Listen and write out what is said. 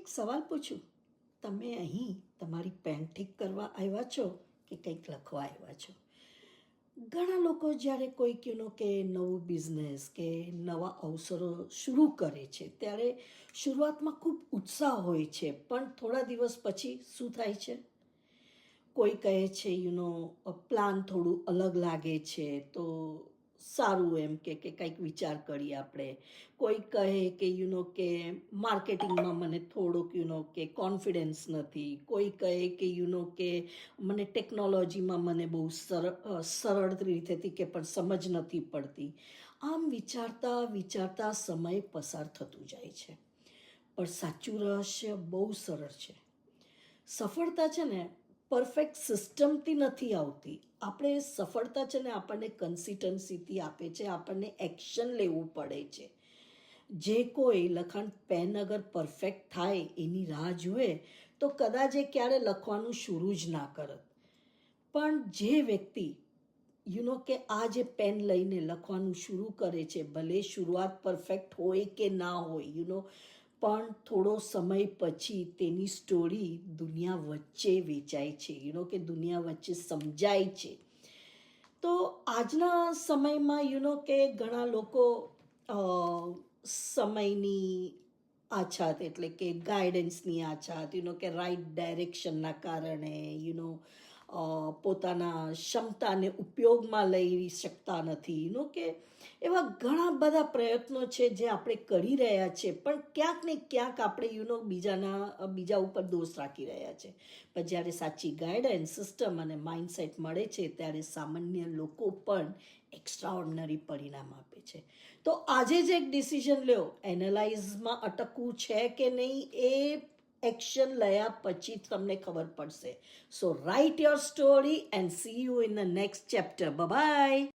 એક સવાલ પૂછું, તમે અહીં તમારી પેન ઠીક કરવા આવ્યા છો કે કંઈક લખવા આવ્યા છો? ઘણા લોકો જ્યારે કોઈક કે નવું બિઝનેસ કે નવા અવસરો શરૂ કરે છે ત્યારે શરૂઆતમાં ખૂબ ઉત્સાહ હોય છે, પણ થોડા દિવસ પછી શું થાય છે? કોઈ કહે છે પ્લાન થોડું અલગ લાગે છે તો સારું, એમ કે કંઈક વિચાર કરીએ આપણે. કોઈ કહે કે માર્કેટિંગમાં મને થોડુંક કે કોન્ફિડન્સ નથી. કોઈ કહે કે મને ટેકનોલોજીમાં મને બહુ સરળ રીતેથી કે પણ સમજ નથી પડતી. આમ વિચારતા વિચારતા સમય પસાર થતું જાય છે. પણ સાચું રહસ્ય બહુ સરળ છે. સફળતા છે ને પરફેક્ટ સિસ્ટમથી નથી આવતી. આપણે સફળતા છે ને આપણને કન્સિસ્ટન્સીથી આપે છે, આપણને એક્શન લેવું પડે છે. જે કોઈ લખાણ પેન અગર પરફેક્ટ થાય એની રાહ જુએ તો કદાચ એ ક્યારે લખવાનું શરૂ જ ના કરત. પણ જે વ્યક્તિ કે આ જે પેન લઈને લખવાનું શરૂ કરે છે, ભલે શરૂઆત પરફેક્ટ હોય કે ના હોય, પણ થોડો સમય પછી તેની સ્ટોરી દુનિયા વચ્ચે વેચાય છે, કે દુનિયા વચ્ચે સમજાય છે. તો આજના સમયમાં કે ઘણા લોકો સમયની આછાત એટલે કે ગાઈડન્સની આછાત, કે રાઈટ ડાયરેક્શનના કારણે પોતાના ક્ષમતાને ઉપયોગમાં લઈ શકતા નથી. કે એવા ઘણા બધા પ્રયત્નો છે જે આપણે કરી રહ્યા છે, પણ ક્યાંક ને ક્યાંક આપણે બીજા ઉપર દોષ રાખી રહ્યા છે. પણ જ્યારે સાચી ગાઈડન્સ, સિસ્ટમ અને માઇન્ડસેટ મળે છે ત્યારે સામાન્ય લોકો પણ એક્સ્ટ્રાઓર્ડિનરી પરિણામ આપે છે. તો આજે જ એક ડિસિઝન લ્યો, એનાલાઇઝમાં અટકવું છે કે નહીં એ એક્શન લયા પછી તમને ખબર પડશે. So write your story and see you in the next chapter. By.